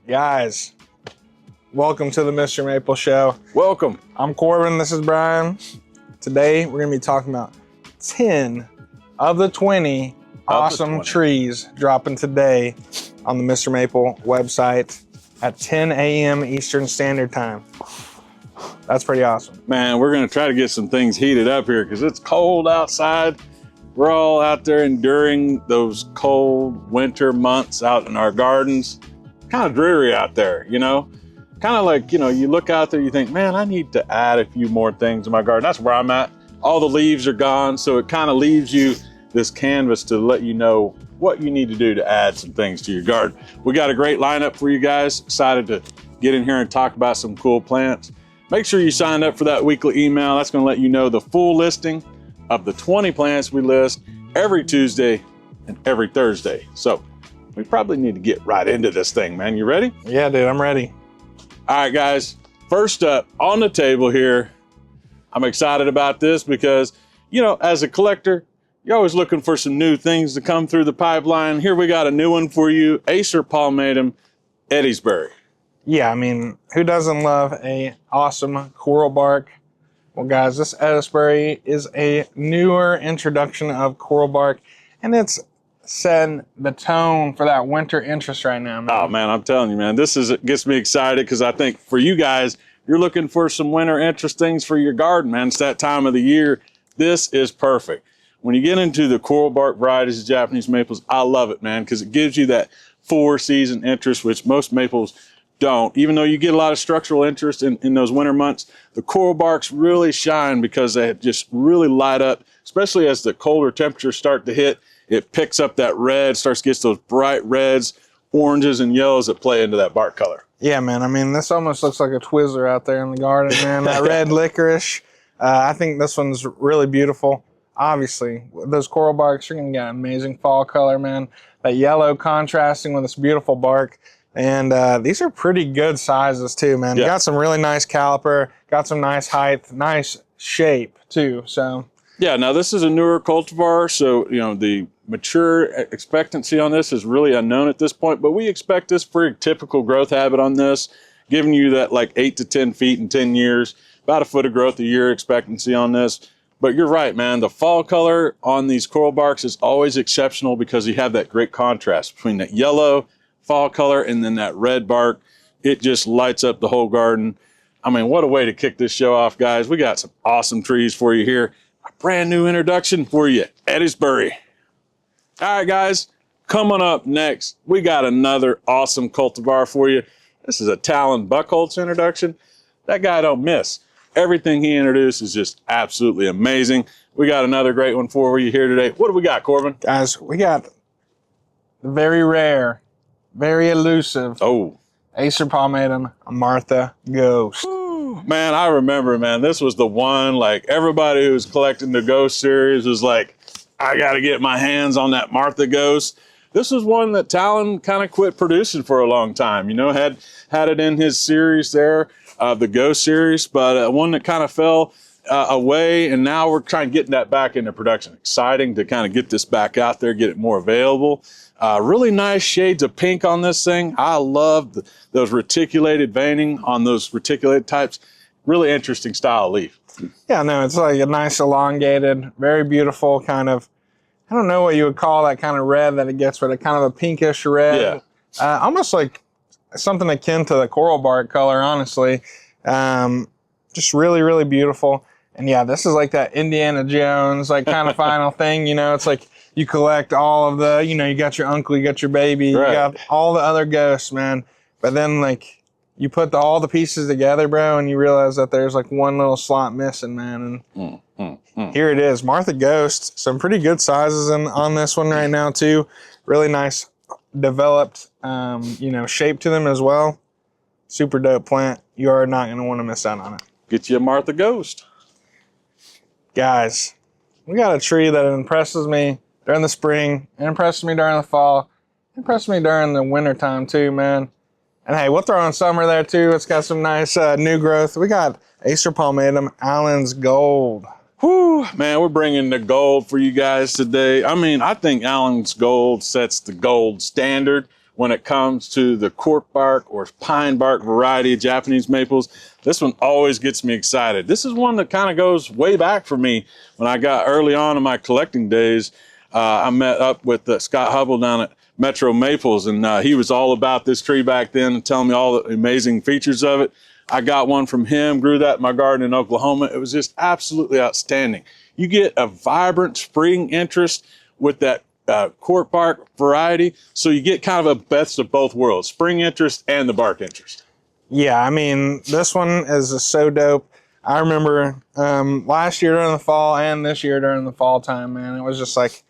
Guys, welcome to the MrMaple Show. Welcome. I'm Corbin, this is Brian. Today, we're gonna be talking about 10 of the 20 awesome trees dropping today on the MrMaple website at 10 a.m. Eastern Standard Time. That's pretty awesome. Man, we're gonna try to get some things heated up here because it's cold outside. We're all out there enduring those cold winter months out in our gardens. Kind of dreary out there, you know? Kind of like, you know, you look out there, you think, man, I need to add a few more things in my garden. That's where I'm at. All the leaves are gone, so it kind of leaves you this canvas to let you know what you need to do to add some things to your garden. We got a great lineup for you guys. Excited to get in here and talk about some cool plants. Make sure you sign up for that weekly email. That's gonna let you know the full listing of the 20 plants we list every Tuesday and every Thursday. So we probably need to get right into this thing, man. You ready? Yeah, dude, I'm ready. All right, guys. First up on the table here, I'm excited about this because, you know, as a collector, you're always looking for some new things to come through the pipeline. Here we got a new one for you, Acer Palmatum, Eddisbury. Yeah, I mean, who doesn't love a awesome coral bark? Well, guys, this Eddisbury is a newer introduction of coral bark, and it's setting the tone for that winter interest right now, man. Oh, man, I'm telling you, man, gets me excited because I think for you guys, you're looking for some winter interest things for your garden, man. It's that time of the year. This is perfect. When you get into the coral bark varieties of Japanese maples, I love it, man, because it gives you that 4-season interest, which most maples don't. Even though you get a lot of structural interest in those winter months, the coral barks really shine because they just really light up, especially as the colder temperatures start to hit. It picks up that red, gets those bright reds, oranges, and yellows that play into that bark color. Yeah, man. I mean, this almost looks like a Twizzler out there in the garden, man. That red licorice. I think this one's really beautiful. Obviously, those coral barks, you're going to get amazing fall color, man. That yellow contrasting with this beautiful bark. And these are pretty good sizes, too, man. Yeah. You got some really nice caliper, got some nice height, nice shape, too, so. Yeah, now this is a newer cultivar, so, you know, the mature expectancy on this is really unknown at this point, but we expect this pretty typical growth habit on this, giving you that like 8 to 10 feet in 10 years, about a foot of growth a year expectancy on this. But you're right, man, the fall color on these coral barks is always exceptional because you have that great contrast between that yellow fall color and then that red bark. It just lights up the whole garden. I mean, what a way to kick this show off, guys. We got some awesome trees for you here. A brand new introduction for you, Eddisbury. All right, guys, coming up next, we got another awesome cultivar for you. This is a Talon Buckholz introduction. That guy don't miss. Everything he introduced is just absolutely amazing. We got another great one for you here today. What do we got, Corbin? Guys, we got the very rare, very elusive Acer Palmatum Martha Ghost. Ooh, man, I remember, man, this was the one, like, everybody who was collecting the Ghost series was like, I got to get my hands on that Martha Ghost. This was one that Talon kind of quit producing for a long time, you know, had it in his series there, the Ghost series, but one that kind of fell away, and now we're trying to get that back into production. Exciting to kind of get this back out there, get it more available. Really nice shades of pink on this thing. I love those reticulated veining on those reticulated types. Really interesting style of leaf. Yeah, no, it's like a nice elongated, very beautiful kind of, I don't know what you would call that kind of red that it gets, but a kind of a pinkish red. Yeah. Almost like something akin to the coral bark color, honestly. Just really, really beautiful. And yeah, this is like that Indiana Jones, like kind of final thing, you know, it's like you collect all of the, you know, you got your uncle, you got your baby, right. You got all the other ghosts, man. But then like, you put all the pieces together, bro, and you realize that there's like one little slot missing, man. And here it is, Martha Ghost. Some pretty good sizes on this one right now, too. Really nice developed, you know, shape to them as well. Super dope plant. You are not going to want to miss out on it. Get you a Martha Ghost. Guys, we got a tree that impresses me during the spring. It impresses me during the fall. It impresses me during the winter time, too, man. And hey, we'll throw in summer there too. It's got some nice new growth. We got Acer Palmatum Allen's Gold. Whew, man, we're bringing the gold for you guys today. I mean, I think Allen's Gold sets the gold standard when it comes to the cork bark or pine bark variety of Japanese maples. This one always gets me excited. This is one that kind of goes way back for me when I got early on in my collecting days. I met up with Scott Hubble down at Metro Maples, and he was all about this tree back then and telling me all the amazing features of it. I got one from him, grew that in my garden in Oklahoma. It was just absolutely outstanding. You get a vibrant spring interest with that cork bark variety, so you get kind of a best of both worlds, spring interest and the bark interest. Yeah, I mean, this one is so dope. I remember last year during the fall and this year during the fall time, man, it was just like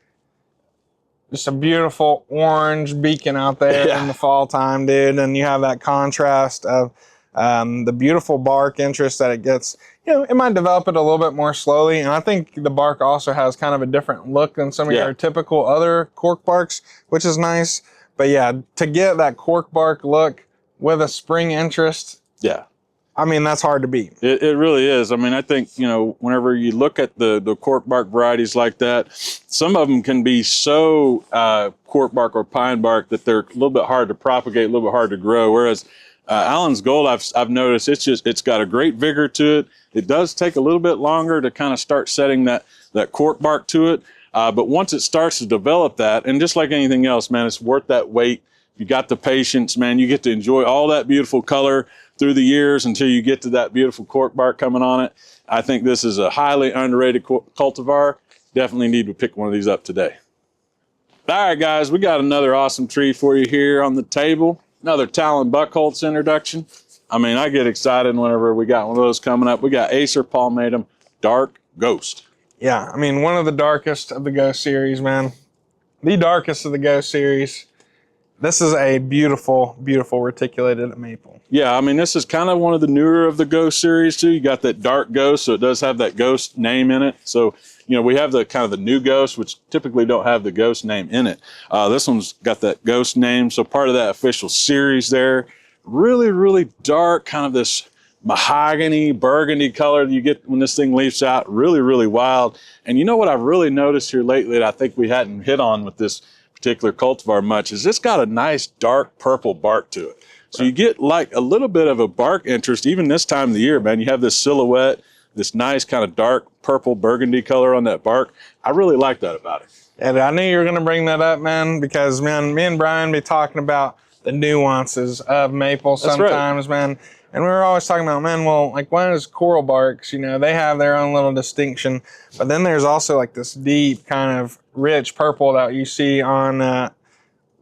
a beautiful orange beacon out there in the fall time, dude. And you have that contrast of the beautiful bark interest that it gets. You know, it might develop it a little bit more slowly. And I think the bark also has kind of a different look than some of your typical other cork barks, which is nice. But yeah, to get that cork bark look with a spring interest, I mean, that's hard to beat. It really is. I mean, I think, you know, whenever you look at the cork bark varieties like that, some of them can be so cork bark or pine bark that they're a little bit hard to propagate, a little bit hard to grow. Whereas Allen's Gold, I've noticed it's got a great vigor to it. It does take a little bit longer to kind of start setting that cork bark to it. But once it starts to develop that, and just like anything else, man, it's worth that wait. You got the patience, man. You get to enjoy all that beautiful color through the years until you get to that beautiful cork bark coming on it. I think this is a highly underrated cultivar. Definitely need to pick one of these up today. All right, guys, we got another awesome tree for you here on the table. Another Talon Buchholz introduction. I mean, I get excited whenever we got one of those coming up. We got Acer Palmatum Dark Ghost. Yeah, I mean, one of the darkest of the Ghost series, man. The darkest of the Ghost series. This is a beautiful, beautiful reticulated maple. Yeah, I mean, this is kind of one of the newer of the Ghost series, too. You got that dark Ghost, so it does have that Ghost name in it. So, you know, we have the kind of the new Ghost, which typically don't have the Ghost name in it. This one's got that Ghost name, so part of that official series there. Really, really dark, kind of this mahogany, burgundy color that you get when this thing leaves out. Really, really wild. And you know what I've really noticed here lately that I think we hadn't hit on with this particular cultivar much is it's got a nice dark purple bark to it. So you get like a little bit of a bark interest even this time of the year, man. You have this silhouette, this nice kind of dark purple burgundy color on that bark. I really like that about it. And I knew you were going to bring that up, man, because, man, me and Brian be talking about the nuances of maple sometimes, man. And we were always talking about, man, well, like one is coral barks, you know, they have their own little distinction. But then there's also like this deep kind of rich purple that you see on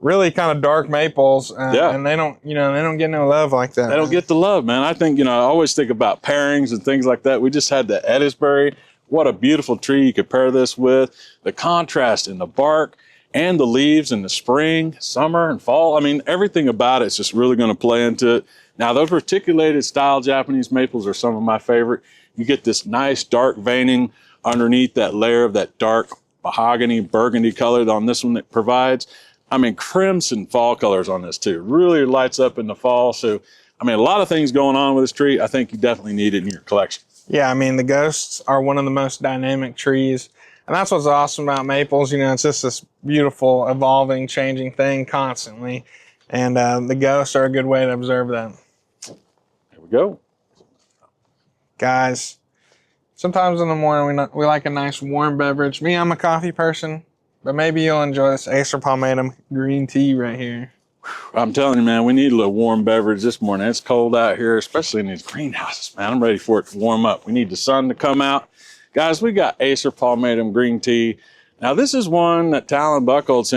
really kind of dark maples. And they don't, you know, they don't get no love like that. They don't get the love, man. I think, you know, I always think about pairings and things like that. We just had the eddisbury. What a beautiful tree you could pair this with. The contrast in the bark and the leaves in the spring, summer, and fall. I mean, everything about it's just really going to play into it. Now, those reticulated style Japanese maples are some of my favorite. You get this nice dark veining underneath that layer of that dark mahogany burgundy color on this one that provides. I mean, crimson fall colors on this too. Really lights up in the fall. So, I mean, a lot of things going on with this tree. I think you definitely need it in your collection. Yeah, I mean, the ghosts are one of the most dynamic trees. And that's what's awesome about maples. You know, it's just this beautiful, evolving, changing thing constantly. And the ghosts are a good way to observe that. Here we go. Guys, sometimes in the morning we like a nice warm beverage. Me, I'm a coffee person, but maybe you'll enjoy this Acer Palmatum green tea right here. I'm telling you, man, we need a little warm beverage this morning. It's cold out here, especially in these greenhouses, man. I'm ready for it to warm up. We need the sun to come out. Guys, we got Acer Palmatum green tea. Now, this is one that Talon Buchholz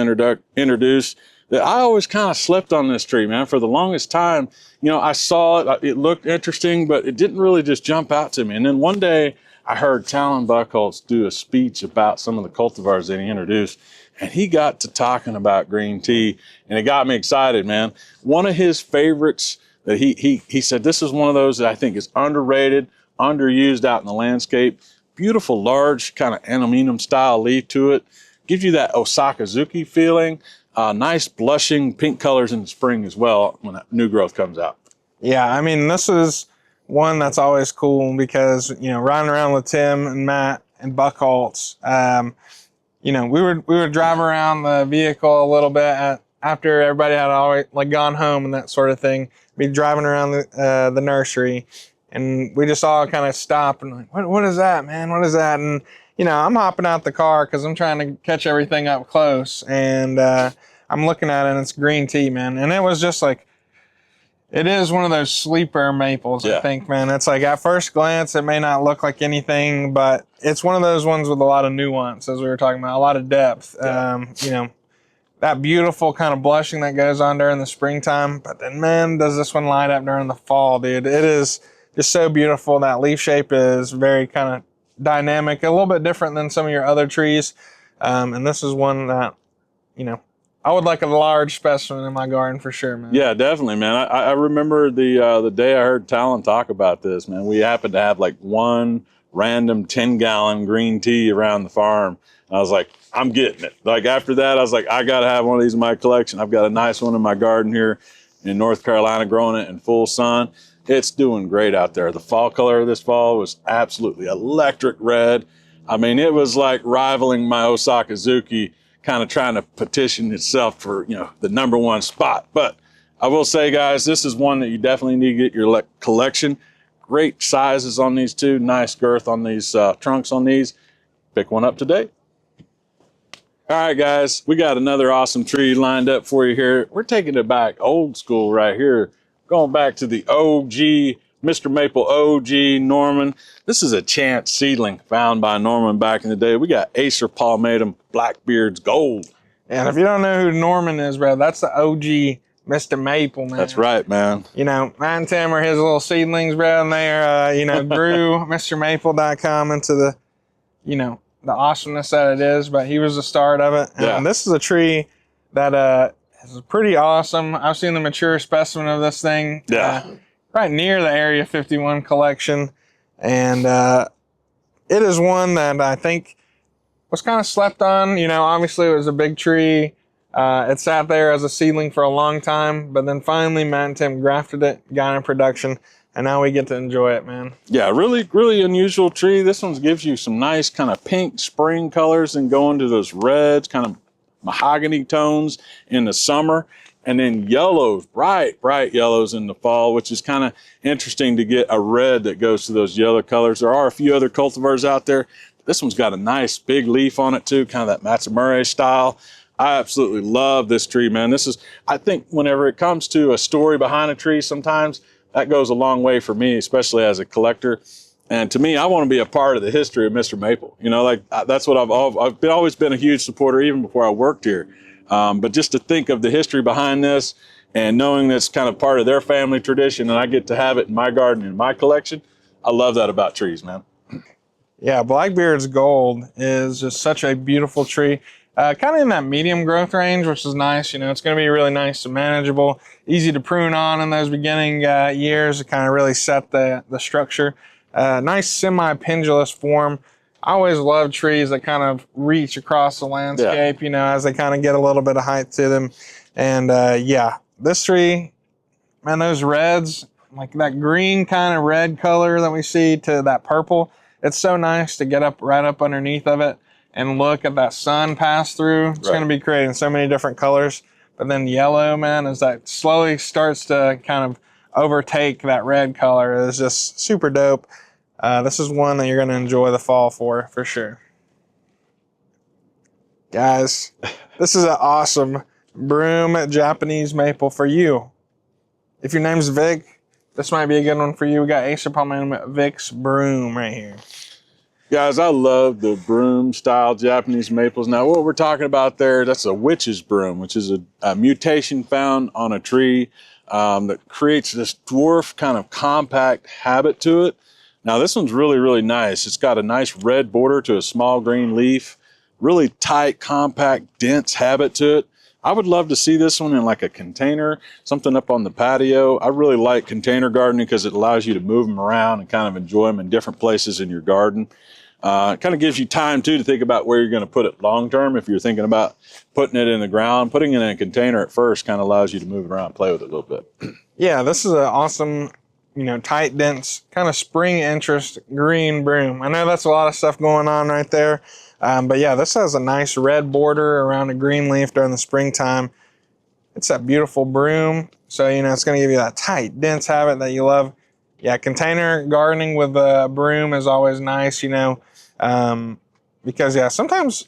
introduced that I always kind of slept on this tree, man. For the longest time, you know, I saw it. It looked interesting, but it didn't really just jump out to me. And then one day, I heard Talon Buchholz do a speech about some of the cultivars that he introduced, and he got to talking about green tea, and it got me excited, man. One of his favorites that he said, this is one of those that I think is underrated, underused out in the landscape. Beautiful, large, kind of aluminum style leaf to it. Gives you that Osakazuki feeling. Nice blushing pink colors in the spring as well when that new growth comes out. Yeah, I mean, this is one that's always cool because, you know, riding around with Tim and Matt and Buchholz, you know, we would drive around the vehicle a little bit after everybody had always like gone home and that sort of thing, be driving around the nursery, and we just all kind of stop and like, what is that, man? What is that? And you know, I'm hopping out the car because I'm trying to catch everything up close, and I'm looking at it, and it's green tea, man. And it was just like, it is one of those sleeper maples, I think, man. It's like at first glance, it may not look like anything, but it's one of those ones with a lot of nuance, as we were talking about, a lot of depth. You know, that beautiful kind of blushing that goes on during the springtime, but then, man, does this one light up during the fall, dude. It is just so beautiful. That leaf shape is very kind of dynamic, a little bit different than some of your other trees. And this is one that, you know, I would like a large specimen in my garden for sure, man. Yeah, definitely, man. I remember the day I heard Talon talk about this, man. We happened to have like one random 10-gallon green tea around the farm. I was like, I'm getting it. Like after that, I was like, I got to have one of these in my collection. I've got a nice one in my garden here in North Carolina, growing it in full sun. It's doing great out there. The fall color of this fall was absolutely electric red. I mean, it was like rivaling my Osaka Zuki, kind of trying to petition itself for, you know, the #1 spot. But I will say, guys, this is one that you definitely need to get your collection. Great sizes on these two, nice girth on these trunks on these. Pick one up today. All right, guys, we got another awesome tree lined up for you here. We're taking it back old school right here, going back to the OG, Mr. Maple OG Norman. This is a chance seedling found by Norman back in the day. We got Acer Palmatum Blackbeard's Gold. And if you don't know who Norman is, bro, that's the OG Mr. Maple, man. That's right, man. You know, Matt and Tim are his little seedlings, bro, and they are, you know, grew MrMaple.com into the, you know, the awesomeness that it is, but he was the start of it. And this is a tree that is pretty awesome. I've seen the mature specimen of this thing right near the Area 51 collection, and it is one that I think was kind of slept on. You know, obviously it was a big tree. It sat there as a seedling for a long time, but then finally Matt and Tim grafted it, got in production, and now we get to enjoy it, man. Yeah, really, really unusual tree. This one gives you some nice kind of pink spring colors and go into those reds, kind of mahogany tones in the summer, and then yellows, bright yellows in the fall, which is kind of interesting to get a red that goes to those yellow colors. There are a few other cultivars out there. This one's got a nice big leaf on it too, kind of that Matsumura style. I absolutely love this tree, man. This is, I think whenever it comes to a story behind a tree, sometimes that goes a long way for me, especially as a collector. And to me, I want to be a part of the history of Mr. Maple. You know, like that's what I've always been a huge supporter, even before I worked here. But just to think of the history behind this and knowing that's kind of part of their family tradition and I get to have it in my garden, in my collection, I love that about trees, man. Yeah, Blackbeard's Gold is just such a beautiful tree. Kind of in that medium growth range, which is nice. You know, it's going to be really nice and manageable, easy to prune on in those beginning years to kind of really set the structure. Nice semi-pendulous form. I always love trees that kind of reach across the landscape, you know, as they kind of get a little bit of height to them. And yeah, this tree, man, those reds, like that green kind of red color that we see to that purple, it's so nice to get up right up underneath of it and look at that sun pass through. It's going to be creating so many different colors. But then yellow, man, as that slowly starts to kind of overtake that red color, is just super dope. This is one that you're going to enjoy the fall for sure. Guys, this is an awesome broom Japanese maple for you. If your name's Vic, this might be a good one for you. We got Acer Palmatum Vic's broom right here. Guys, I love the broom style Japanese maples. Now what we're talking about there, that's a witch's broom, which is a mutation found on a tree that creates this dwarf kind of compact habit to it. Now this one's really, really nice. It's got a nice red border to a small green leaf, really tight, compact, dense habit to it. I would love to see this one in like a container, something up on the patio. I really like container gardening because it allows you to move them around and kind of enjoy them in different places in your garden. It kind of gives you time too to think about where you're going to put it long term. If you're thinking about putting it in the ground, putting it in a container at first kind of allows you to move it around and play with it a little bit. Yeah, this is an awesome, you know, tight, dense, kind of spring interest green broom. I know that's a lot of stuff going on right there. But yeah, this has a nice red border around a green leaf during the springtime. It's that beautiful broom. So, you know, it's going to give you that tight, dense habit that you love. Yeah, container gardening with a broom is always nice, you know, because, yeah, sometimes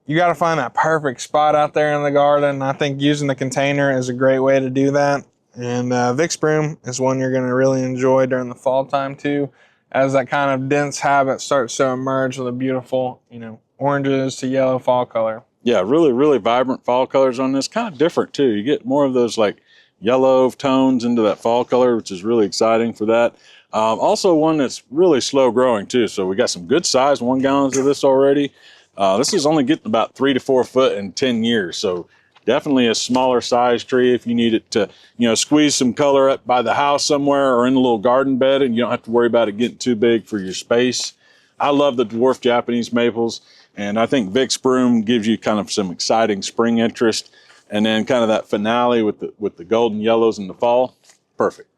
you got to find that perfect spot out there in the garden. I think using the container is a great way to do that. And Vicks broom is one you're going to really enjoy during the fall time too, as that kind of dense habit starts to emerge with a beautiful, you know, oranges to yellow fall color. Yeah, really, really vibrant fall colors on this. Kind of different too. You get more of those like yellow tones into that fall color, which is really exciting for that. Also one that's really slow growing too. So we got some good size 1 gallons of this already. This is only getting about 3 to 4 foot in 10 years. So definitely a smaller size tree if you need it to, you know, squeeze some color up by the house somewhere or in a little garden bed, and you don't have to worry about it getting too big for your space. I love the dwarf Japanese maples, and I think Vicks broom gives you kind of some exciting spring interest, and then kind of that finale with the golden yellows in the fall. Perfect.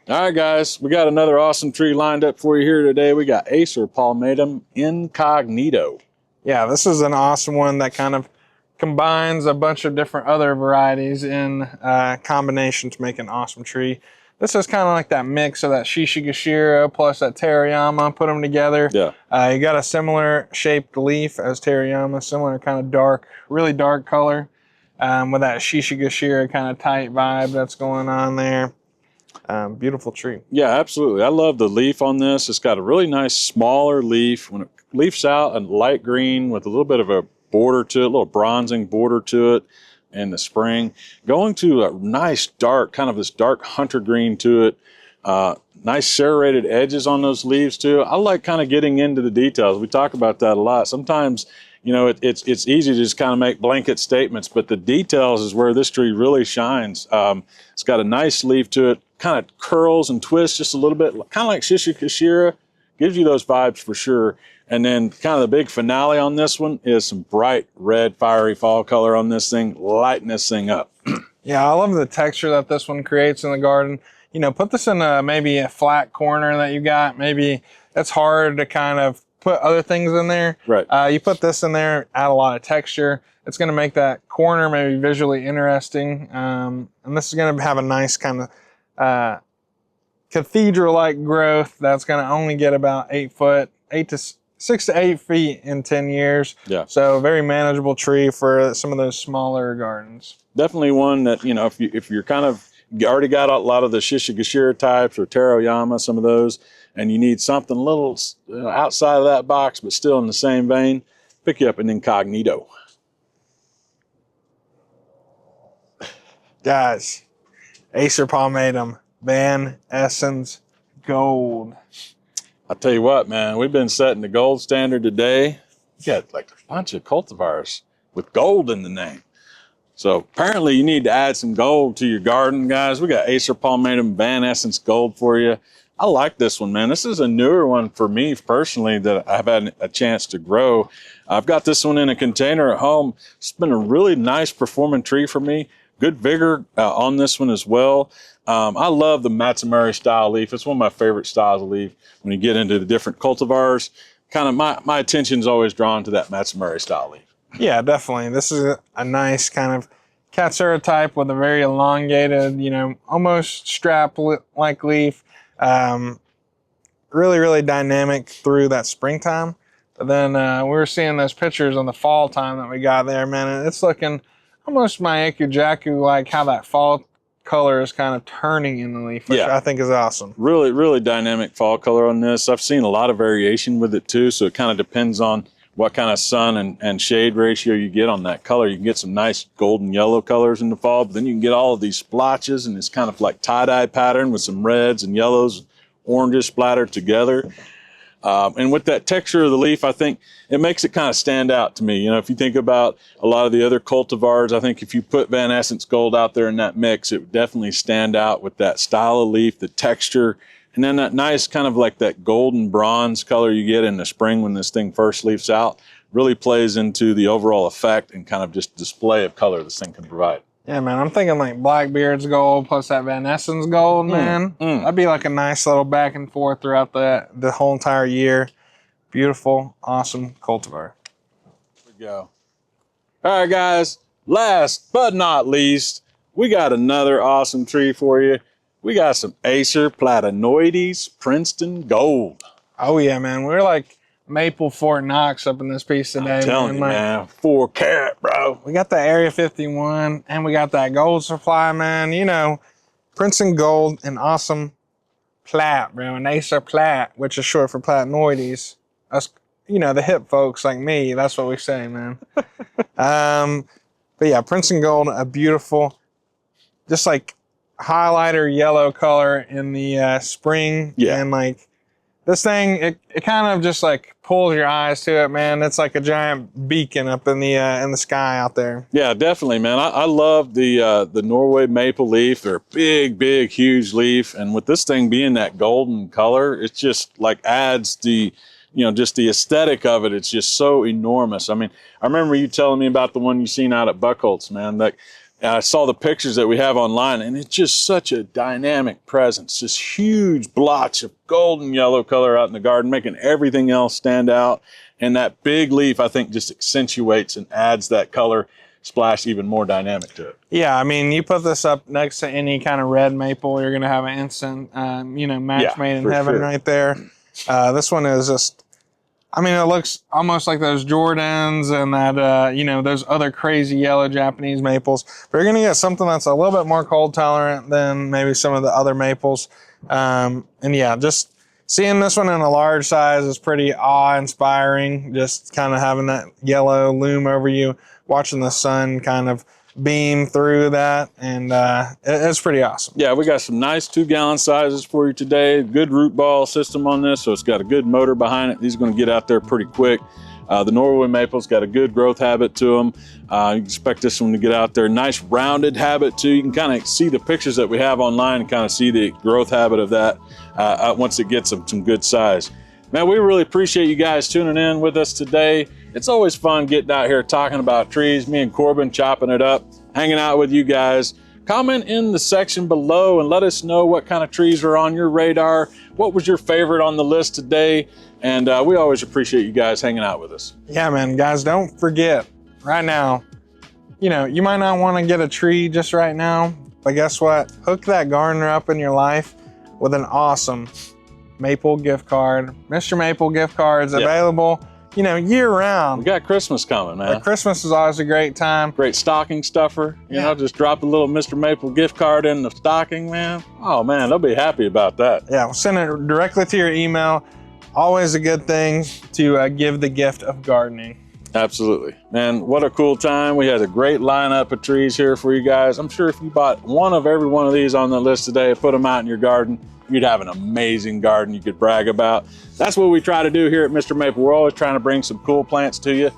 All right, guys, we got another awesome tree lined up for you here today. We got Acer Palmatum Incognito. Yeah, this is an awesome one that kind of combines a bunch of different other varieties in combination to make an awesome tree. This is kind of like that mix of that Shishigashira plus that Teriyama, put them together. Yeah. You got a similar shaped leaf as Teriyama, similar kind of dark, really dark color, with that Shishigashira kind of tight vibe that's going on there. Beautiful tree. Yeah, absolutely. I love the leaf on this. It's got a really nice smaller leaf. When it leafs out, a light green with a little bit of a border to it, a little bronzing border to it in the spring. Going to a nice dark, kind of this dark hunter green to it. Nice serrated edges on those leaves too. I like kind of getting into the details. We talk about that a lot. Sometimes, you know, it's easy to just kind of make blanket statements, but the details is where this tree really shines. It's got a nice leaf to it, kind of curls and twists just a little bit, kind of like Shishigashira. Gives you those vibes for sure. And then kind of the big finale on this one is some bright red fiery fall color on this thing, lighting this thing up. Yeah, I love the texture that this one creates in the garden. You know, put this in maybe a flat corner that you got. Maybe it's hard to kind of put other things in there. Right. You put this in there, add a lot of texture. It's going to make that corner maybe visually interesting. And this is going to have a nice kind of cathedral-like growth that's going to only get about 6 to 8 feet in 10 years. Yeah. So very manageable tree for some of those smaller gardens. Definitely one that, you know, if you're kind of you already got a lot of the Shishigashira types or Teriyama, some of those, and you need something a little outside of that box but still in the same vein, pick you up an Incognito. Guys, Acer Palmatum, Van Essence Gold. I'll tell you what, man, we've been setting the gold standard today. We got like a bunch of cultivars with gold in the name. So apparently you need to add some gold to your garden, guys. We got Acer Palmatum Van Essence Gold for you. I like this one, man. This is a newer one for me personally that I've had a chance to grow. I've got this one in a container at home. It's been a really nice performing tree for me. Good vigor on this one as well. I love the Matsumari style leaf. It's one of my favorite styles of leaf. When you get into the different cultivars, kind of my attention is always drawn to that Matsumari style leaf. Yeah, definitely. This is a nice kind of Katsura type with a very elongated, you know, almost strap-like leaf. Really, really dynamic through that springtime. But then we were seeing those pictures on the fall time that we got there, man, and it's looking almost Myaku-Jaku, like how that fall color is kind of turning in the leaf, which I think is awesome. Really, really dynamic fall color on this. I've seen a lot of variation with it too, so it kind of depends on what kind of sun and shade ratio you get on that color. You can get some nice golden yellow colors in the fall, but then you can get all of these splotches, and it's kind of like tie-dye pattern with some reds and yellows, oranges splattered together. And with that texture of the leaf, I think it makes it kind of stand out to me. You know, if you think about a lot of the other cultivars, I think if you put Van Essence Gold out there in that mix, it would definitely stand out with that style of leaf, the texture, and then that nice kind of like that golden bronze color you get in the spring when this thing first leaves out really plays into the overall effect and kind of just display of color this thing can provide. Yeah, man, I'm thinking like Blackbeard's gold plus that Van Essence Gold, man. That'd be like a nice little back and forth throughout the whole entire year. Beautiful, awesome cultivar. There we go. All right, guys. last but not least, we got another awesome tree for you. We got some Acer platanoides Princeton Gold. Oh yeah, man. We're like Maple Fort Knox up in this piece today. I'm telling you, man, 4 carat, bro. We got the Area 51 and we got that gold supply, man. You know, Princeton Gold, an awesome plat, bro. An Acer plat, which is short for platanoides. Us, you know, the hip folks like me, that's what we say, man. But yeah, Princeton Gold, a beautiful, just like highlighter yellow color in the spring. Yeah. And like this thing, it kind of just like pulls your eyes to it, man. It's like a giant beacon up in the sky out there. Yeah, definitely, man. I love the Norway maple leaf. They're a big, huge leaf. And with this thing being that golden color, it's just like adds the, you know, just the aesthetic of it. It's just so enormous. I mean, I remember you telling me about the one you seen out at Buckholtz, man. Like, I saw the pictures that we have online, and it's just such a dynamic presence. This huge blotch of golden yellow color out in the garden, making everything else stand out. And that big leaf, I think, just accentuates and adds that color splash even more dynamic to it. Yeah, I mean, you put this up next to any kind of red maple, you're going to have an instant, you know, match made in heaven right there. This one is just, I mean, it looks almost like those Jordans and that, you know, those other crazy yellow Japanese maples. But you're going to get something that's a little bit more cold tolerant than maybe some of the other maples. And yeah, just seeing this one in a large size is pretty awe-inspiring. Just kind of having that yellow loom over you, watching the sun kind of beam through that, and it's pretty awesome. Yeah, we got some nice 2-gallon sizes for you today. Good root ball system on this, so it's got a good motor behind it. These are going to get out there pretty quick. The Norway maple's got a good growth habit to them. You expect this one to get out there. Nice rounded habit too. You can kind of see the pictures that we have online and kind of see the growth habit of that once it gets some good size. Man, we really appreciate you guys tuning in with us today. It's always fun getting out here talking about trees. Me and Corbin chopping it up, hanging out with you guys. Comment in the section below and let us know what kind of trees are on your radar. What was your favorite on the list today? And we always appreciate you guys hanging out with us. Yeah, man, guys, don't forget, right now, you know, you might not want to get a tree just right now, but guess what? Hook that gardener up in your life with an awesome Maple gift card. MrMaple gift cards available, you know, year round. We got Christmas coming, man. Christmas is always a great time. Great stocking stuffer. You know, just drop a little MrMaple gift card in the stocking, man. Oh man, they'll be happy about that. Yeah, we'll send it directly to your email. Always a good thing to give the gift of gardening. Absolutely. Man, what a cool time. We had a great lineup of trees here for you guys. I'm sure if you bought one of every one of these on the list today, put them out in your garden, you'd have an amazing garden you could brag about. That's what we try to do here at MrMaple. We're always trying to bring some cool plants to you.